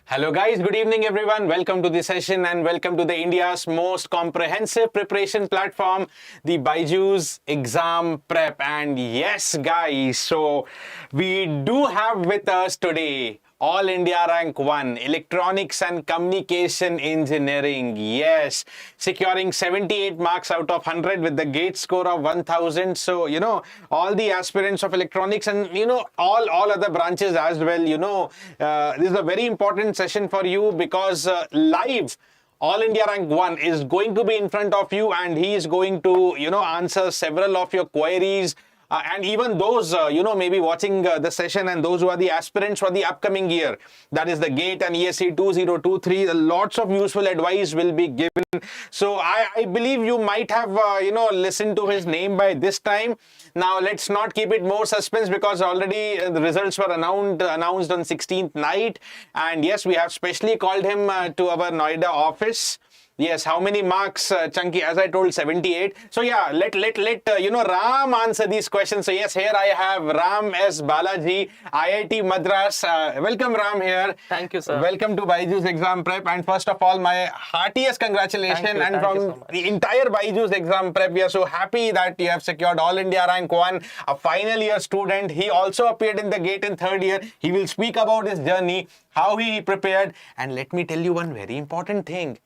Hello guys, good evening everyone. Welcome to the session and welcome to the India's most comprehensive preparation platform, the BYJU'S exam prep. And yes guys, so we do have with us today All India Rank 1, Electronics and Communication Engineering. Yes, securing 78 marks out of 100 with the GATE score of 1000. So, all the aspirants of electronics and, all other branches as well, this is a very important session for you because live All India Rank 1 is going to be in front of you and he is going to, answer several of your queries. And even those, maybe watching the session and those who are the aspirants for the upcoming year, that is the GATE and ECE 2023, lots of useful advice will be given. So I believe you might have, listened to his name by this time. Now, let's not keep it more suspense because already the results were announced on 16th night. And yes, we have specially called him to our Noida office. Yes, how many marks, Chunky? As I told, 78. So yeah, let Ram answer these questions. So yes, here I have Ram S. Balaji, IIT Madras. Welcome, Ram, here. Thank you, sir. Welcome to BYJU'S exam prep. And first of all, my heartiest congratulations. Thank you From so much. the entire BYJU'S exam prep, we are so happy that you have secured All India Rank 1, a final year student. He also appeared in the GATE in third year. He will speak about his journey, how he prepared. And let me tell you one very important thing.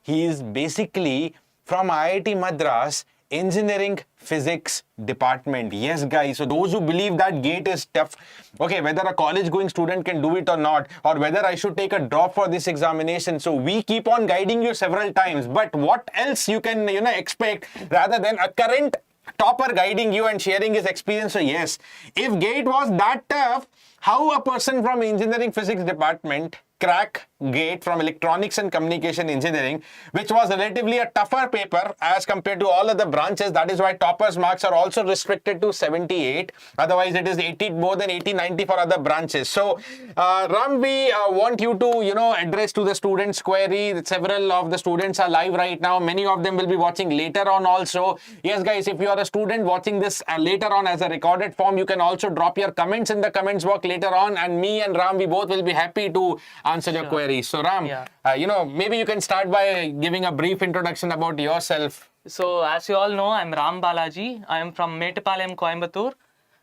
He is basically from IIT Madras Engineering Physics Department. Yes, guys. So those who believe that GATE is tough, okay, whether a college going student can do it or not, or whether I should take a drop for this examination. So we keep on guiding you several times. But what else you can, expect rather than a current topper guiding you and sharing his experience? So yes, if GATE was that tough, how a person from Engineering Physics Department crack GATE from Electronics and Communication Engineering, which was relatively a tougher paper as compared to all other branches. That is why toppers marks are also restricted to 78. Otherwise, it is 80, more than 80, 90 for other branches. So, Ram, we want you to, address to the students' query. Several of the students are live right now. Many of them will be watching later on also. Yes, guys, if you are a student watching this later on as a recorded form, you can also drop your comments in the comments box later on. And me and Ram, we both will be happy to answer your query. So Ram, maybe you can start by giving a brief introduction about yourself. So as you all know, I'm Ram Balaji. I am from Mettupalayam, Coimbatore,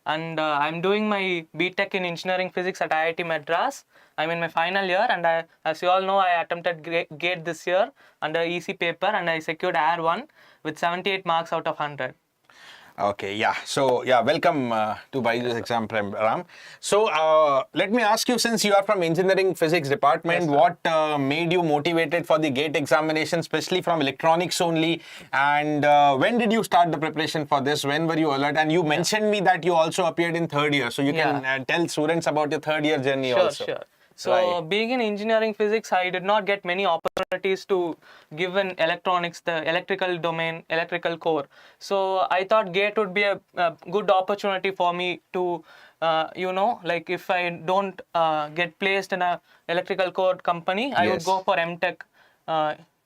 and I'm doing my BTech in Engineering Physics at IIT Madras. I'm in my final year, and as you all know, I attempted GATE this year under ECE paper, and I secured AR1 with 78 marks out of 100. Okay, yeah. So, welcome to BYJU'S exam prep, Ram. So, let me ask you, since you are from Engineering Physics Department, Yes, what made you motivated for the GATE examination, especially from electronics only? And when did you start the preparation for this? When were you alert? And you mentioned me that you also appeared in third year. So, you can tell students about your third year journey also. Sure. So being in engineering physics, I did not get many opportunities to give in electronics, the electrical domain, electrical core. So I thought GATE would be a good opportunity for me to, like if I don't get placed in a electrical core company, I would go for MTech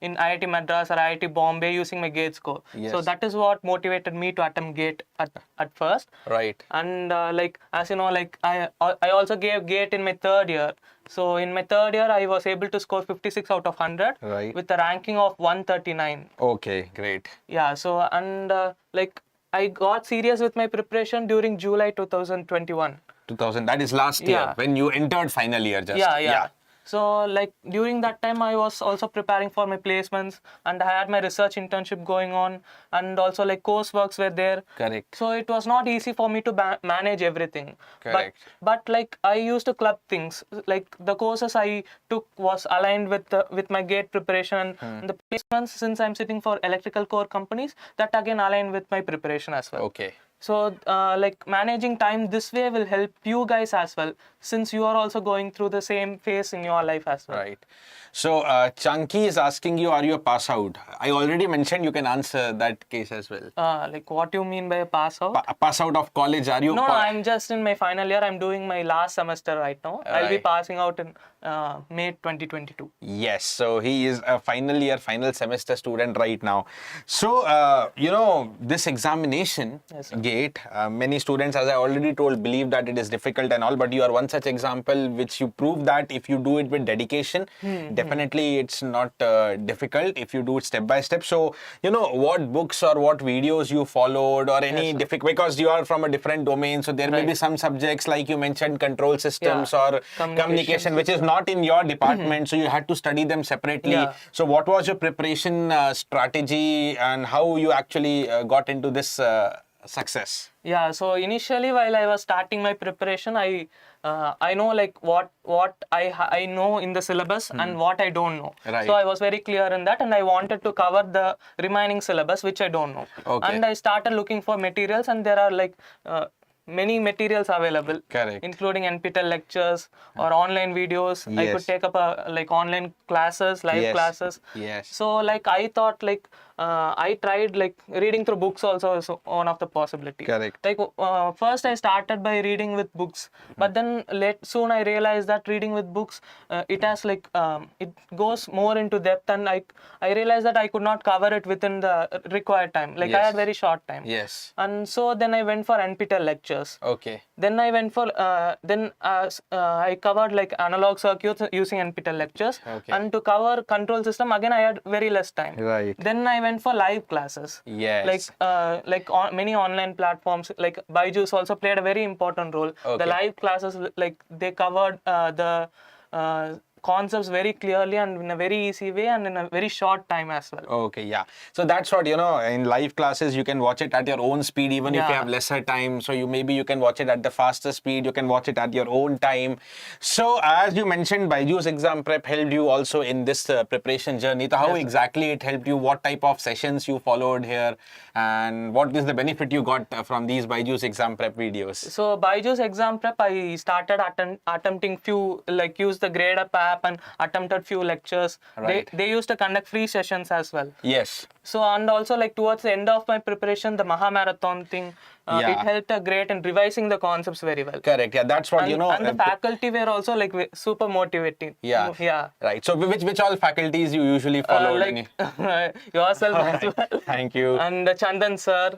in IIT Madras or IIT Bombay using my GATE score. Yes. So that is what motivated me to attempt GATE at first. Right. And as you know, I also gave GATE in my third year. So in my third year, I was able to score 56 out of 100 with a ranking of 139. Okay, great. Yeah. So I got serious with my preparation during July 2021. 2000. That is last year when you entered final year. Yeah. So during that time, I was also preparing for my placements, and I had my research internship going on, and also courseworks were there. Correct. So it was not easy for me to manage everything. Correct. But I used to club things. The courses I took was aligned with my GATE preparation, and the placements, since I'm sitting for electrical core companies, that again aligned with my preparation as well. Okay. So, managing time this way will help you guys as well, since you are also going through the same phase in your life as well. Right. So, Chunky is asking you, are you a pass out? I already mentioned you can answer that case as well. What do you mean by a pass out? Pass out of college, are you? No, I'm just in my final year. I'm doing my last semester right now. I'll be passing out in May 2022. Yes, so he is a final semester student right now. So, this examination, GATE, appreciate. Many students, as I already told, believe that it is difficult and all, but you are one such example which you prove that if you do it with dedication, definitely it's not difficult if you do it step by step. So, what books or what videos you followed or any difficult, because you are from a different domain, so there may be some subjects like you mentioned, control systems or communication, which is not in your department, so you had to study them separately. So what was your preparation strategy and how you actually got into this success? Yeah, so initially while I was starting my preparation, I know like what I know in the syllabus and what I don't know. Right. So I was very clear in that, and I wanted to cover the remaining syllabus which I don't know. Okay. And I started looking for materials, and there are like many materials available. Correct. Including NPTEL lectures or online videos. I could take up like online classes, live classes. Yes. So like I thought like I tried like reading through books also is one of the possibilities. Correct. Like first I started by reading with books, but then soon I realized that reading with books it has like it goes more into depth, and I realized that I could not cover it within the required time. Like I had very short time. Yes. And so then I went for NPTEL lectures. Okay. Then I went for I covered like analog circuits using NPTEL lectures. Okay. And to cover control system again I had very less time. Right. Then I went for live classes. Yes. Many online platforms like BYJU'S also played a very important role. Okay. The live classes, like they covered the concepts very clearly and in a very easy way and in a very short time as well. Okay, yeah. So that's what, in live classes, you can watch it at your own speed, even if you have lesser time. So you can watch it at the faster speed. You can watch it at your own time. So as you mentioned, BYJU'S exam prep helped you also in this preparation journey. So how exactly it helped you? What type of sessions you followed here? And what is the benefit you got from these BYJU'S exam prep videos? So BYJU'S exam prep, I started attempting few, like use the grade up app and attempted few lectures. Right. They used to conduct free sessions as well. Yes. So and also like towards the end of my preparation, the Maha Marathon thing, it helped great in revising the concepts very well. Correct. Yeah, that's what And the faculty were also like super motivating. Yeah. Yeah. Right. So which all faculties you usually follow? Like yourself as well. Thank you. And Chandan sir.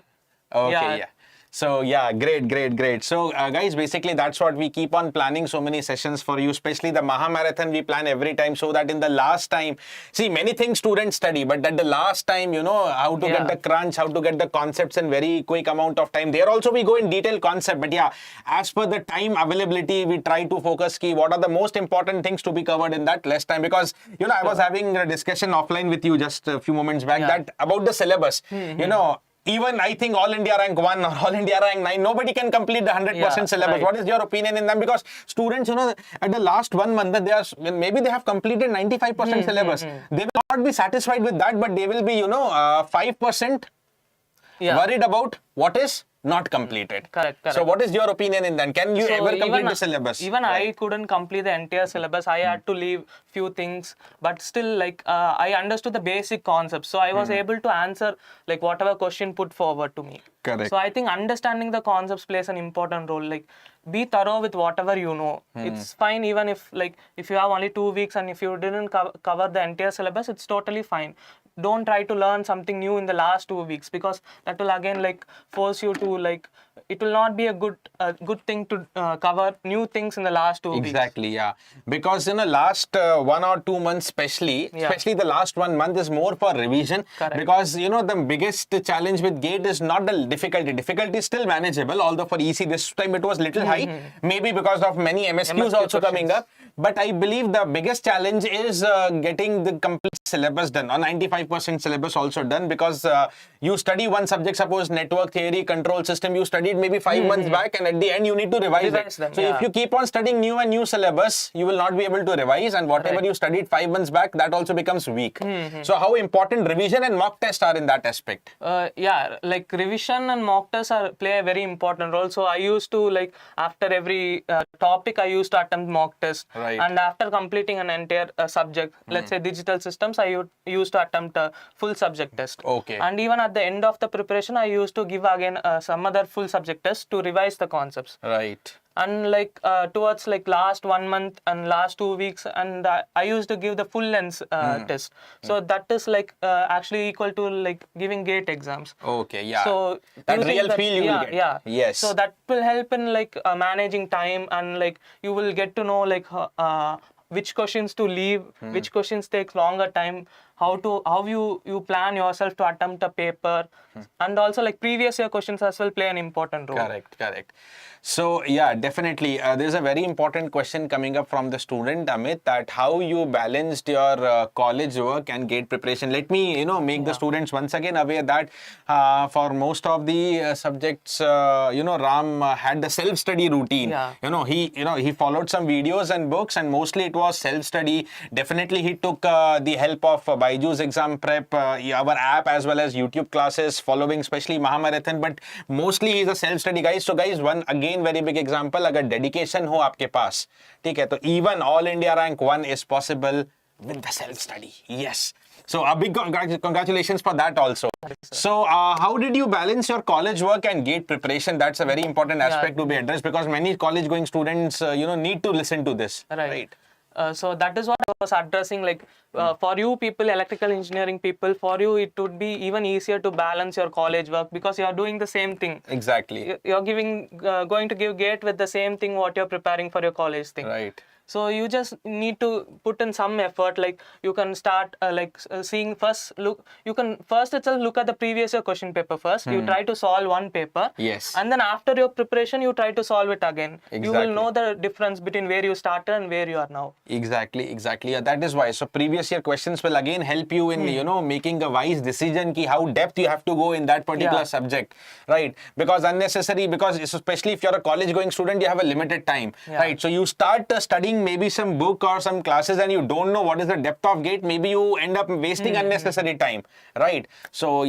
Okay. Yeah. So yeah, great. So guys, basically that's what we keep on planning so many sessions for you, especially the Maha Marathon we plan every time, so that in the last time, see, many things students study, but at the last time, how to get the crunch, how to get the concepts in very quick amount of time. There also we go in detailed concept, but yeah, as per the time availability, we try to focus key what are the most important things to be covered in that less time, because I was having a discussion offline with you just a few moments back that about the syllabus, even I think All India Rank 1 or All India Rank 9, nobody can complete the 100% syllabus. Right. What is your opinion in them? Because students, at the last 1 month, maybe they have completed 95% syllabus. They will not be satisfied with that, but they will be, 5% worried about what is not completed. Correct. So what is your opinion in that? Can you ever complete the syllabus? Even I couldn't complete the entire syllabus. I had to leave few things, but still like I understood the basic concepts. So I was able to answer like whatever question put forward to me. Correct. So I think understanding the concepts plays an important role. Like be thorough with whatever you know. It's fine even if you have only 2 weeks and if you didn't cover the entire syllabus, it's totally fine. Don't try to learn something new in the last 2 weeks, because that will again force you to it will not be a good thing to cover new things in the last 2 weeks. Exactly, yeah. Because in the last 1 or 2 months especially the last 1 month is more for revision. Correct. Because the biggest challenge with GATE is not the difficulty. Difficulty is still manageable, although for ECE this time it was little high, maybe because of many MSQs also coming up. But I believe the biggest challenge is getting the complete syllabus done, or 95% syllabus also done, because you study one subject, suppose network theory, control system, you studied maybe 5 months back, and at the end you need to revise it. Them, so if you keep on studying new and new syllabus, you will not be able to revise, and whatever you studied 5 months back, that also becomes weak. So how important revision and mock test are in that aspect? Like revision and mock tests play a very important role. So I used to after every topic I used to attempt mock test. Right. And after completing an entire subject, let's say digital systems, I used to attempt a full subject test. Okay. And even at the end of the preparation, I used to give again some other full subject test to revise the concepts. Right. And like towards like last 1 month and last 2 weeks, and I used to give the full length test. So that is like actually equal to like giving gate exams. Okay, yeah. So that using real feel you yeah, will get. Yeah. Yes. So that will help in like managing time, and like you will get to know like which questions to leave, which questions takes longer time, how you plan yourself to attempt a paper, and also like previous year questions as well play an important role. Correct. So yeah, definitely. There's a very important question coming up from the student, Amit, that how you balanced your college work and gate preparation. Let me, make the students once again aware that for most of the subjects, Ram had the self-study routine. Yeah. He followed some videos and books, and mostly it was self-study. Definitely, he took the help of BYJU'S exam prep, our app, as well as YouTube classes, following especially Mahamarathon. But mostly he's a self-study guy. So guys, one again very big example, अगर dedication हो आपके पास, ठीक है, तो even all India rank 1 is possible with the self-study. Yes. So a big congratulations for that also. So how did you balance your college work and gate preparation? That's a very important aspect to be addressed, because many college going students, need to listen to this. Right. So that is what I was addressing, like for you people, electrical engineering people, for you it would be even easier to balance your college work because you are doing the same thing. Exactly. You're going to give gate with the same thing what you're preparing for your college thing. Right. So you just need to put in some effort. Like you can start seeing you can first itself look at the previous year question paper first. You try to solve one paper. Yes. And then after your preparation, you try to solve it again. Exactly. You will know the difference between where you started and where you are now. Exactly. Yeah, that is why. So previous year questions will again help you in, making a wise decision ki how depth you have to go in that particular subject. Right. Because especially if you're a college going student, you have a limited time. Yeah. Right. So you start studying maybe some book or some classes and you don't know what is the depth of gate, maybe you end up wasting unnecessary time, right? So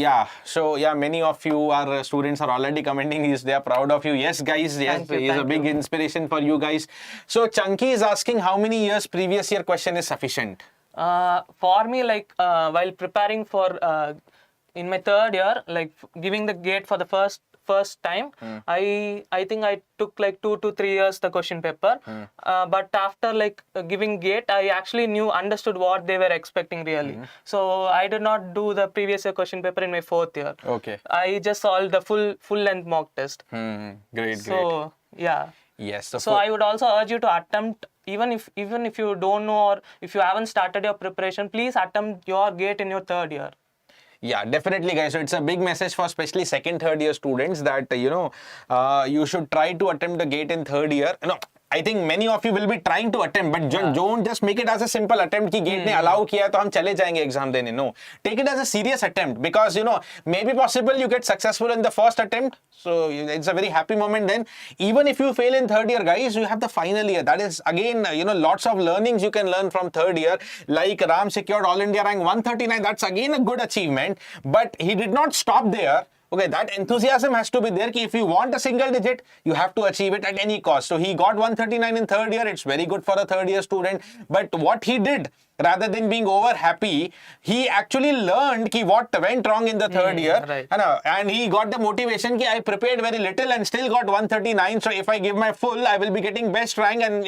many of you are students are already commenting, they are proud of you. Yes guys, yes, he is a big inspiration for you guys. So Chunky is asking how many years previous year question is sufficient? For me, like while preparing for in my third year, like giving the gate for the first time, I think I took like 2 to 3 years the question paper, but after like giving gate, I actually understood what they were expecting really. So I did not do the previous year question paper in my 4th year. Okay. I just solved the full length mock test. Great. So yeah. Yes. So I would also urge you to attempt, even if you don't know or if you haven't started your preparation, please attempt your gate in your 3rd year. Yeah, definitely guys. So it's a big message for especially 2nd, 3rd year students that, you should try to attempt the gate in 3rd year. No, I think many of you will be trying to attempt, but don't just make it as a simple attempt कि gate ने allow किया तो हम चले जाएंगे exam देने. No, take it as a serious attempt, because maybe possible you get successful in the first attempt, so it's a very happy moment. Then even if you fail in 3rd year, guys, you have the final year. That is again lots of learnings you can learn from 3rd year. Like Ram secured All India rank 139. That's again a good achievement, but he did not stop there. Okay, that enthusiasm has to be there. If you want a single digit, you have to achieve it at any cost. So he got 139 in 3rd year. It's very good for a 3rd year student. But what he did, rather than being over happy, he actually learned what went wrong in the 3rd year. Right. And he got the motivation I prepared very little and still got 139. So if I give my full, I will be getting best rank. And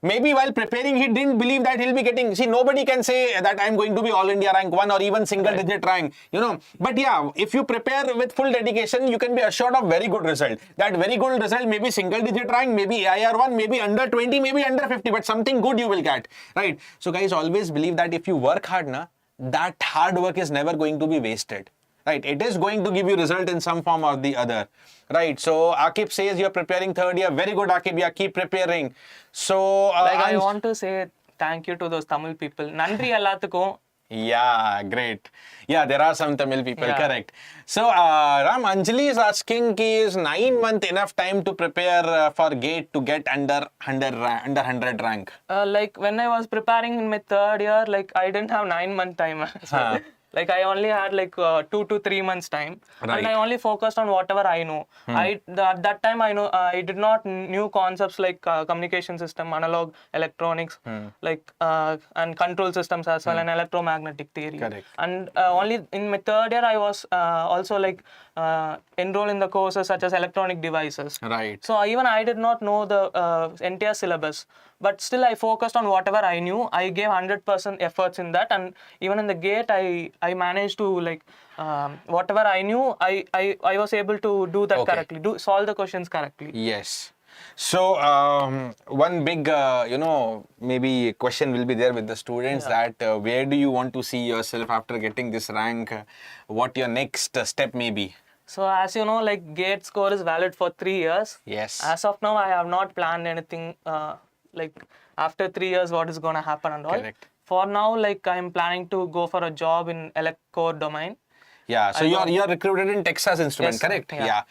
maybe while preparing, he didn't believe that he'll be getting... See, nobody can say that I'm going to be All India rank 1 or even single-digit rank, But yeah, if you prepare with full dedication, you can be assured of very good result. That very good result may be single-digit rank, maybe AIR 1, maybe under 20, maybe under 50, but something good you will get, right? So guys, always believe that if you work hard, that hard work is never going to be wasted. Right, it is going to give you result in some form or the other. Right, so Akib says you're preparing 3rd year. Very good, Akib. Yeah, keep preparing. So I want to say thank you to those Tamil people. Nandri எல்லாத்துக்கும். Yeah, great. Yeah, there are some Tamil people, correct. So Ram, Anjali is asking, is 9 months enough time to prepare for gate to get under 100 rank? Like when I was preparing in my 3rd year, like I didn't have 9 month time. Like I only had like 2 to 3 months time, Right. and I only focused on whatever I know. At that time I did not knew concepts like communication system, analog electronics, like and control systems as well, and electromagnetic theory. Correct. And only in my third year I was also like enrolled in the courses such as electronic devices. Right. So even I did not know the entire syllabus, but still I focused on whatever I knew. I gave 100% efforts in that, and even in the gate, I managed to like whatever I knew, I was able to do that Okay. correctly, solve the questions correctly. Yes. So one big, maybe question will be there with the students that where do you want to see yourself after getting this rank? What your next step may be? So as you know, like gate score is valid for 3 years. Yes. As of now, I have not planned anything like after 3 years what is going to happen and all. Correct. For now, like I'm planning to go for a job in core domain. Yeah, so you're recruited in Texas Instruments, Yes, correct? yeah.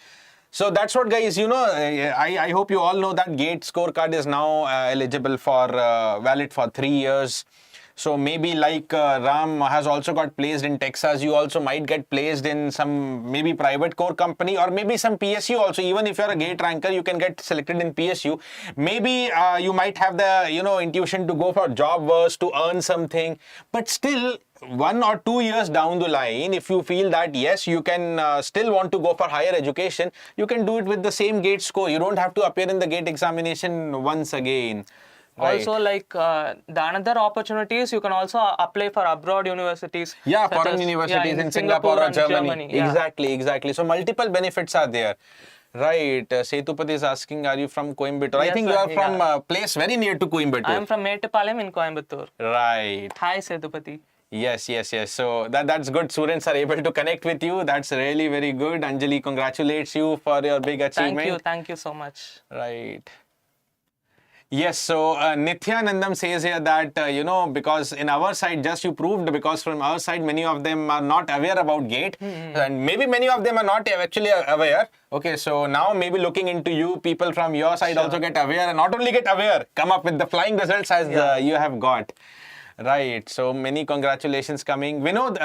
So that's what, guys, I hope you all know that GATE scorecard is now eligible for valid for 3 years. So maybe like Ram has also got placed in Texas, you also might get placed in some maybe private core company or maybe some PSU also. Even if you're a GATE ranker, you can get selected in PSU. Maybe you might have the intuition to go for job works to earn something, but still 1 or 2 years down the line, if you feel that yes, you can still want to go for higher education, you can do it with the same GATE score. You don't have to appear in the GATE examination once again. Right. Also, like the another opportunities, you can also apply for abroad universities. Yeah, such foreign as, universities in Singapore or and Germany. Yeah. Exactly. So multiple benefits are there. Right. Setupati is asking, are you from Coimbatore? I Yes, think you sir. are from a place very near to Coimbatore. I am from Mettupalayam in Coimbatore. Right. Hi, Setupati. Yes. So that's good. Students are able to connect with you. That's really very good. Anjali congratulates you for your big achievement. Thank you so much. Right. Yes, so Nithyanandam says here that, because in our side, just you proved, because from our side, many of them are not aware about GATE, and maybe many of them are not actually aware. Okay, so now maybe looking into you, people from your side also get aware, and not only get aware, come up with the flying results as you have got. Right, so many congratulations coming. Vinod,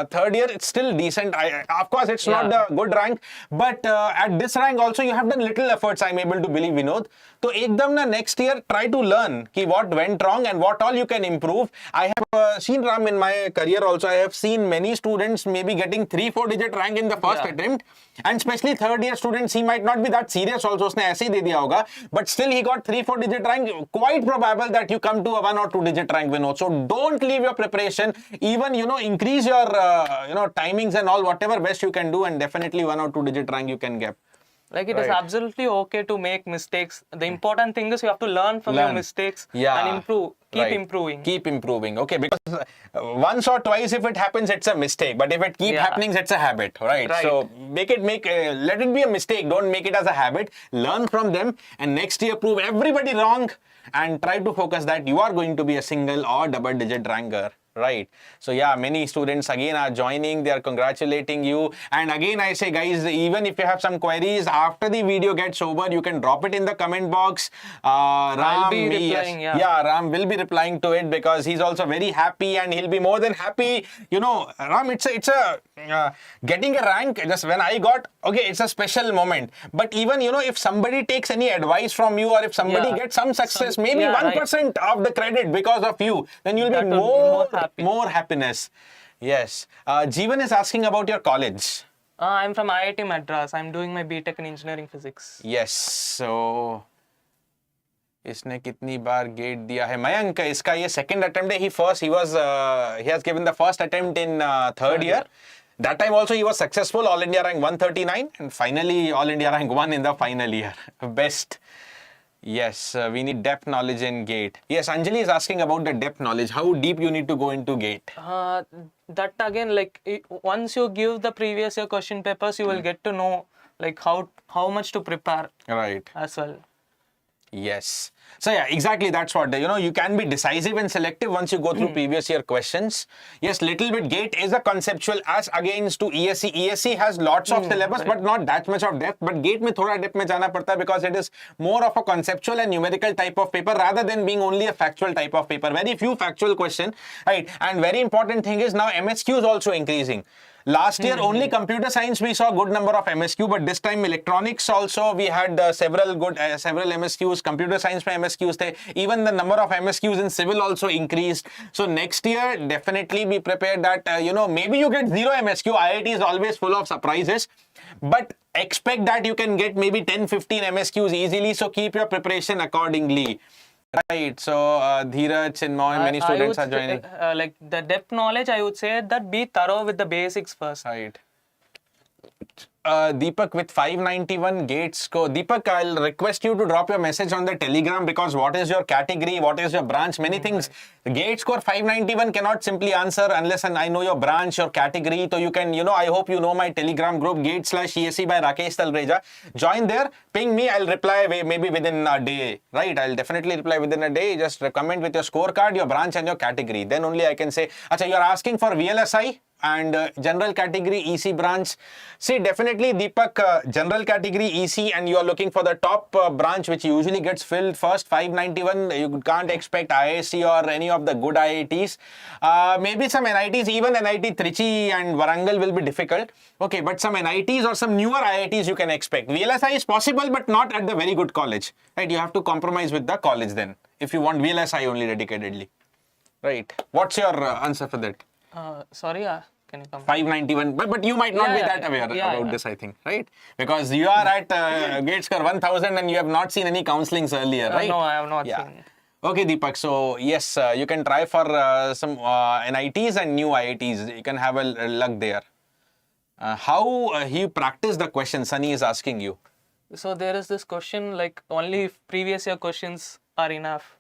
third year, it's still decent. Of course, it's not the good rank, but at this rank also, you have done little efforts, I'm able to believe, Vinod. So, ekdam na next year, try to learn ki what went wrong and what all you can improve. I have seen, Ram, in my career also, I have seen many students maybe getting 3-4 digit rank in the first attempt. And especially third year students, he might not be that serious also, usne aise hi de diya hoga, but still he got 3-4 digit rank. Quite probable that you come to a 1 or 2 digit rank, Vinod. So don't leave your preparation, even, increase your, timings and all, whatever best you can do, and definitely 1 or 2 digit rank you can get. Like it is absolutely okay to make mistakes. The important thing is you have to learn from your mistakes and improve. Keep improving. Keep improving. Okay, because once or twice if it happens, it's a mistake. But if it keep happening, it's a habit, right? So let it be a mistake. Don't make it as a habit. Learn from them, and next year prove everybody wrong, and try to focus that you are going to be a single or double digit ranker. Right. So yeah, many students again are joining. They are congratulating you. And again, I say, guys, even if you have some queries after the video gets over, you can drop it in the comment box. I'll be replying, Ram will be replying to it, because he's also very happy, and he'll be more than happy. Ram, it's a getting a rank. Just when I got, it's a special moment. But even, if somebody takes any advice from you, or if somebody gets some success, maybe 1% of the credit because of you, then you'll be more happiness. Yes. Jeevan is asking about your college. I'm from IIT Madras. I'm doing my BTech in engineering physics. Yes. So, इसने कितनी बार gate दिया है? मयंक, इसका ये second attempt है. He has given the first attempt in third year. That time also he was successful. All India rank 139, and finally All India rank 1 in the final year. Best. Yes, we need depth knowledge in GATE. Yes, Anjali is asking about the depth knowledge. How deep you need to go into GATE? That again, like once you give the previous year question papers, you will get to know like how much to prepare. Right. As well. Yes. So yeah, exactly. That's what, you can be decisive and selective once you go through previous year questions. Yes, little bit GATE is a conceptual as against to ESE. ESE has lots of syllabus, right. but not that much of depth. But GATE में थोड़ा depth में जाना पड़ता है because it is more of a conceptual and numerical type of paper rather than being only a factual type of paper. Very few factual question, right? And very important thing is now MSQ is also increasing. Last year, only computer science we saw good number of MSQ, but this time electronics also we had several MSQs. Computer science में MSQs थे. Even the number of MSQs in civil also increased. So next year, definitely be prepared that maybe you get 0 MSQ. IIT is always full of surprises, but expect that you can get maybe 10-15 MSQs easily. So keep your preparation accordingly. Right, so Dheeraj, Chinmoy, many students are joining. Like the depth knowledge, I would say that be thorough with the basics first. Right. Deepak with 591 GATE score. Deepak, I'll request you to drop your message on the Telegram because what is your category, what is your branch, many things. GATE score 591 cannot simply answer unless I know your branch, your category. So you can, I hope you know my Telegram group, GATE/ESE by Rakesh Talreja. Join there, ping me, I'll reply maybe within a day. Right, I'll definitely reply within a day. Just comment with your scorecard, your branch and your category. Then only I can say, Acha, you're asking for VLSI and general category EC branch. See, definitely Deepak, general category EC and you are looking for the top branch which usually gets filled first. 591, you can't expect IISc or any of the good IITs. Maybe some NITs, even NIT Trichy and Warangal will be difficult. Okay, but some NITs or some newer IITs you can expect. VLSI is possible but not at the very good college. Right, you have to compromise with the college then if you want VLSI only dedicatedly. Right, what's your answer for that? Sorry, can you come? 591, but you might not be that aware about this, I think, right? Because you are at GATE score 1000 and you have not seen any counselings earlier, right? No, I have not seen. Okay, Deepak. So yes, you can try for some NITs and new IITs. You can have a luck there. How he practiced the question, Sunny is asking you. So there is this question like only previous year questions are enough.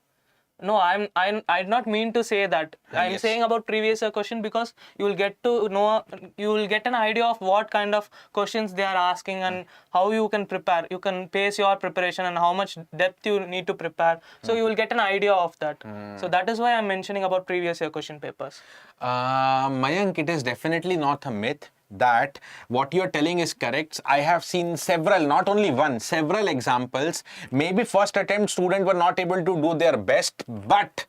No, I did not mean to say that. I'm saying about previous year question because you will get to know, you will get an idea of what kind of questions they are asking and how you can prepare. You can pace your preparation and how much depth you need to prepare. So you will get an idea of that. So that is why I'm mentioning about previous year question papers. Mayank, it is definitely not a myth that what you're telling is correct. I have seen several, not only one, several examples. Maybe first attempt students were not able to do their best, but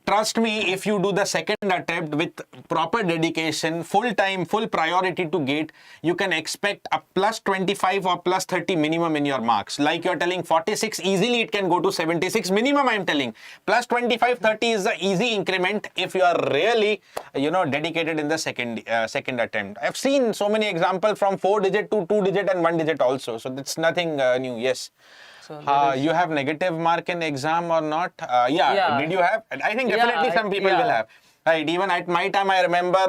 trust me, if you do the second attempt with proper dedication, full time, full priority to GATE, you can expect a plus 25 or plus 30 minimum in your marks. Like you're telling 46, easily it can go to 76 minimum, I'm telling. Plus 25, 30 is the easy increment if you are really, dedicated in the second attempt. I've seen so many examples from 4-digit to 2-digit and 1-digit also. So that's nothing new, yes. So you have negative mark in exam or not? Yeah. Did you have? I think definitely some people will have. Right. Even at my time, I remember,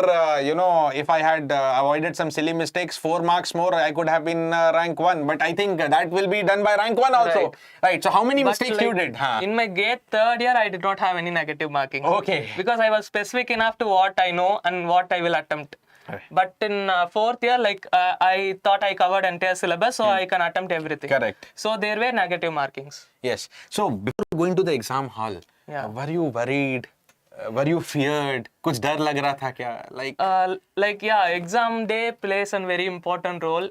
if I had avoided some silly mistakes, 4 marks more, I could have been rank 1. But I think that will be done by rank 1 also. Right. So how many mistakes you did? In my GATE third year, I did not have any negative marking. Okay. Because I was specific enough to what I know and what I will attempt. But in fourth year, I thought I covered entire syllabus, so I can attempt everything. Correct. So there were negative markings. Yes. So before going to the exam hall, were you worried? Were you feared? कुछ डर लग रहा था क्या? Exam day plays a very important role.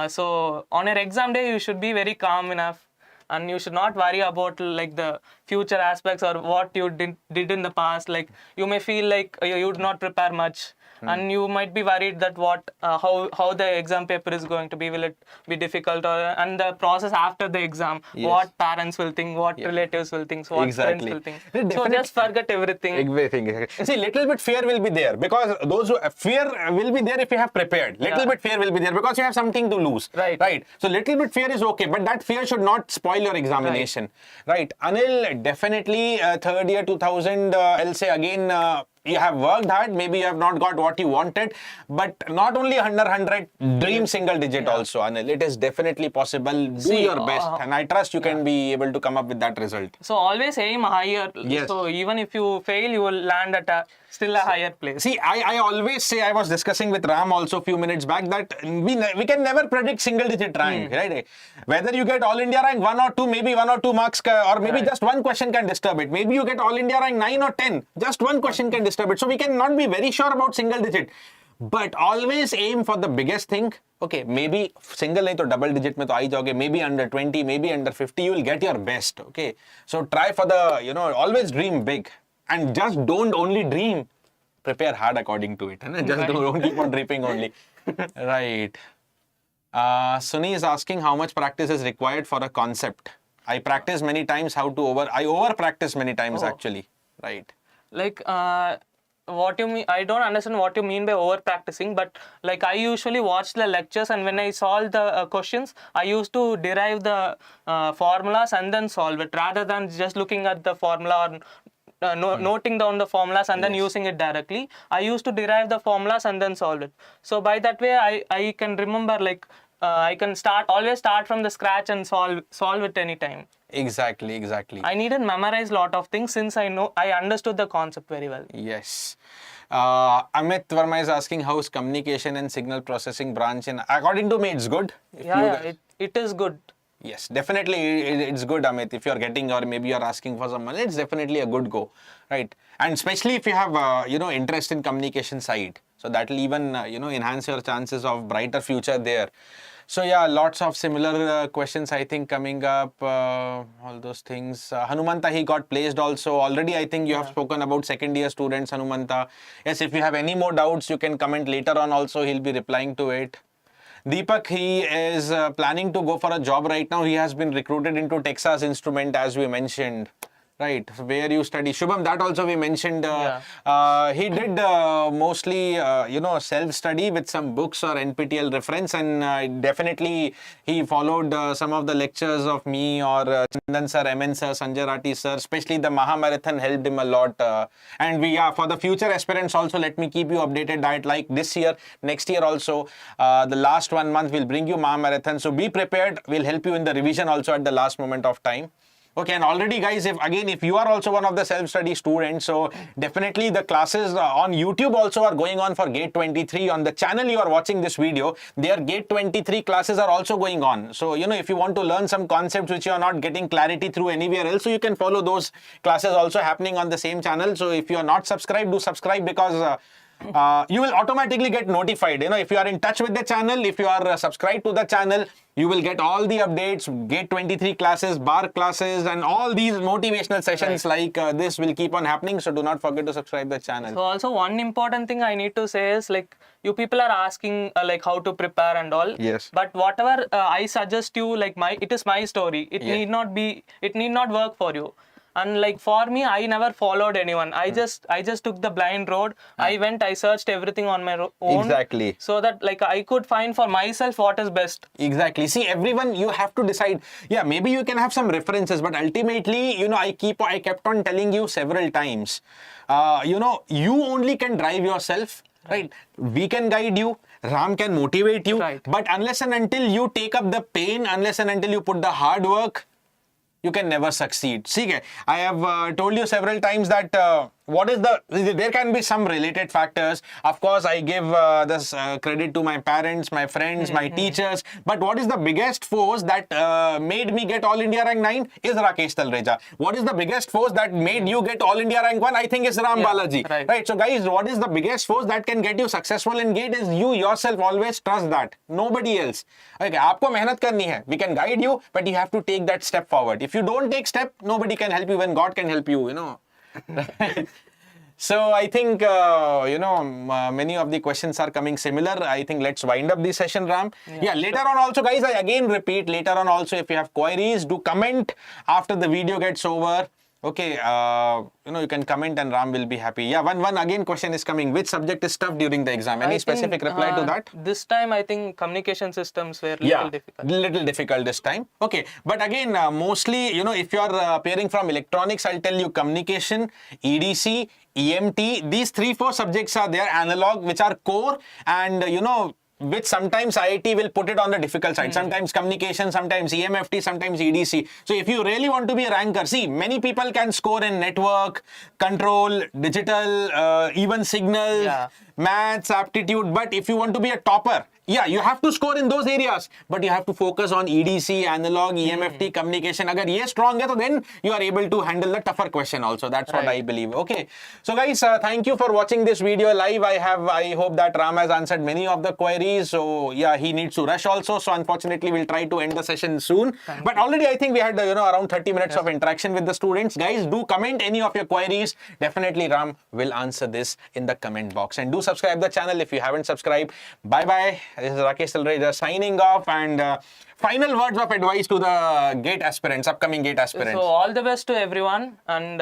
So on your exam day, you should be very calm enough. And you should not worry about the future aspects or what you did in the past. You may feel like you did not prepare much. And you might be worried that how the exam paper is going to be. Will it be difficult? And the process after the exam, what parents will think, what relatives will think, what friends will think. So just forget everything. Everything. See, little bit fear will be there because fear will be there if you have prepared. Little bit fear will be there because you have something to lose. Right. So little bit fear is okay, but that fear should not spoil your examination. Right. Anil, definitely third year 2000, I'll say again, you have worked hard, maybe you have not got what you wanted, but not only under 100, dream single digit also, Anil. It is definitely possible. Do your best, and I trust you can be able to come up with that result. So always aim higher. Yes. So even if you fail, you will land at still a higher place. See, I always say, I was discussing with Ram also a few minutes back, that we can never predict single digit rank, right? Whether you get All India rank 1 or 2, maybe 1 or 2 marks, or maybe just one question can disturb it. Maybe you get All India rank 9 or 10, just one question can disturb it. So we cannot be very sure about single digit. But always aim for the biggest thing. Okay, maybe single nahi to double digit mein to aa jaoge, maybe under 20, maybe under 50, you will get your best. Okay, so try for the, always dream big. And just don't only dream, prepare hard according to it. Just don't keep on dreaming only. Right. Sunny is asking how much practice is required for a concept. I practice many times I over practice many times actually. Right. Like, what you mean? I don't understand what you mean by over practicing, but like I usually watch the lectures, and when I solve the questions, I used to derive the formulas and then solve it, rather than just looking at the formula or noting down the formulas and then using it directly. I used to derive the formulas and then solve it. So by that way, I can remember, like I can always start from the scratch and solve it anytime. Exactly. I needed memorize a lot of things, since I understood the concept very well. Yes. Amit Verma is asking, how is communication and signal processing branch? And according to me, it's good. It is good. Yes, definitely it's good, Amit. If you're getting, or maybe you're asking for some money, it's definitely a good go, right? And especially if you have, interest in communication side. So that will even, enhance your chances of brighter future there. So yeah, lots of similar questions, I think, coming up, all those things. Hanumanta, he got placed also. Already, I think you have spoken about second year students, Hanumanta. Yes, if you have any more doubts, you can comment later on also. He'll be replying to it. Deepak, he is planning to go for a job right now. He has been recruited into Texas Instrument, as we mentioned. Right, where you study. Shubham, that also we mentioned. He did mostly, self-study with some books or NPTEL reference, and definitely he followed some of the lectures of me or Chandan sir, MN sir, Sanjay Rati sir. Especially the Maha Marathon helped him a lot. And for the future aspirants also, let me keep you updated that like this year, next year also, the last 1 month we'll bring you Maha Marathon. So be prepared. We'll help you in the revision also at the last moment of time. Okay, and already guys, if you are also one of the self-study students, so definitely the classes on YouTube also are going on for Gate 23. On the channel you are watching this video, their Gate 23 classes are also going on. So, if you want to learn some concepts which you are not getting clarity through anywhere else, so you can follow those classes also happening on the same channel. So if you are not subscribed, do subscribe, because you will automatically get notified. If you are in touch with the channel, if you are subscribed to the channel, you will get all the updates, Gate 23 classes, bar classes, and all these motivational sessions like this will keep on happening. So do not forget to subscribe the channel. So also one important thing I need to say is, like, you people are asking like how to prepare and all. Yes. But whatever I suggest you, like it is my story. It need not work for you. And like for me, I never followed anyone. I just took the blind road. I searched everything on my own. Exactly. So that like I could find for myself what is best. Exactly. See, everyone, you have to decide. Yeah, maybe you can have some references, but ultimately, I kept on telling you several times, you only can drive yourself. Right. We can guide you. Ram can motivate you. Right. But unless and until you take up the pain, unless and until you put the hard work, you can never succeed. See, I have told you several times that there can be some related factors. Of course, I give this credit to my parents, my friends, my teachers. But what is the biggest force that made me get All India rank 9 is Rakesh Talreja. What is the biggest force that made you get All India rank 1? I think it's Ram Balaji. Right. So guys, what is the biggest force that can get you successful in GATE is you yourself. Always trust that. Nobody else. Okay, आपको मेहनत करनी है. We can guide you, but you have to take that step forward. If you don't take step, nobody can help you when God can help you, So I think, many of the questions are coming similar. I think let's wind up the session, Ram. Yeah, later on also, guys, I again repeat, later on also, if you have queries, do comment after the video gets over. Okay, you can comment and Ram will be happy. Yeah, one again question is coming. Which subject is tough during the exam? Any specific reply to that? This time, I think communication systems were Yeah, little difficult. little difficult this time. Okay, but again, mostly, if you are appearing from electronics, I'll tell you communication, EDC, EMT, these 3-4 subjects are there, analog, which are core, and which sometimes IIT will put it on the difficult side. Sometimes communication, sometimes EMFT, sometimes EDC. So if you really want to be a ranker, see, many people can score in network, control, digital, even signal, maths, aptitude. But if you want to be a topper, yeah, you have to score in those areas, but you have to focus on EDC, analog, EMFT, communication. Agar ye strong hai, then you are able to handle the tougher question also. That's what I believe. Okay. So guys, thank you for watching this video live. I hope that Ram has answered many of the queries. So yeah, he needs to rush also. So unfortunately, we'll try to end the session soon. But already I think we had, around 30 minutes of interaction with the students. Guys, do comment any of your queries. Definitely Ram will answer this in the comment box. And do subscribe the channel if you haven't subscribed. Bye-bye. This is Rakesh Talreja signing off, and final words of advice to the GATE aspirants, upcoming GATE aspirants. So all the best to everyone, and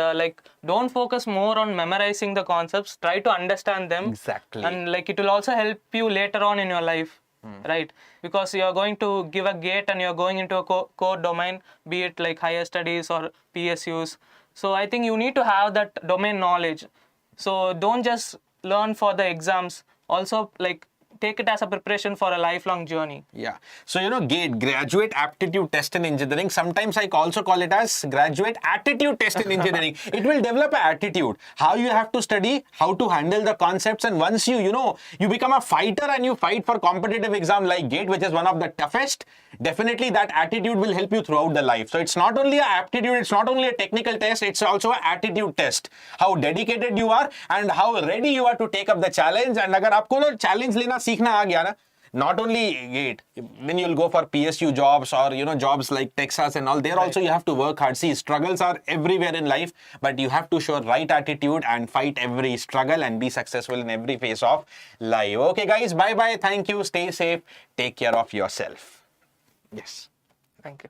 don't focus more on memorizing the concepts. Try to understand them. Exactly. And it will also help you later on in your life, right? Because you are going to give a GATE and you are going into a core domain, be it like higher studies or PSUs. So I think you need to have that domain knowledge. So don't just learn for the exams. Also take it as a preparation for a lifelong journey. Yeah. So, GATE, Graduate Aptitude Test in Engineering. Sometimes I also call it as Graduate Attitude Test in Engineering. It will develop an attitude, how you have to study, how to handle the concepts. And once you become a fighter and you fight for competitive exam like GATE, which is one of the toughest, definitely that attitude will help you throughout the life. So it's not only an aptitude, it's not only a technical test, it's also an attitude test. How dedicated you are and how ready you are to take up the challenge. And agar aapko challenge lena सीखना आ गया ना, not only GATE, then you'll go for PSU jobs or jobs like Texas and all. There also you have to work hard. See, struggles are everywhere in life, but you have to show right attitude and fight every struggle and be successful in every phase of life. Okay guys, bye bye, thank you, stay safe, take care of yourself. Yes, Thank you.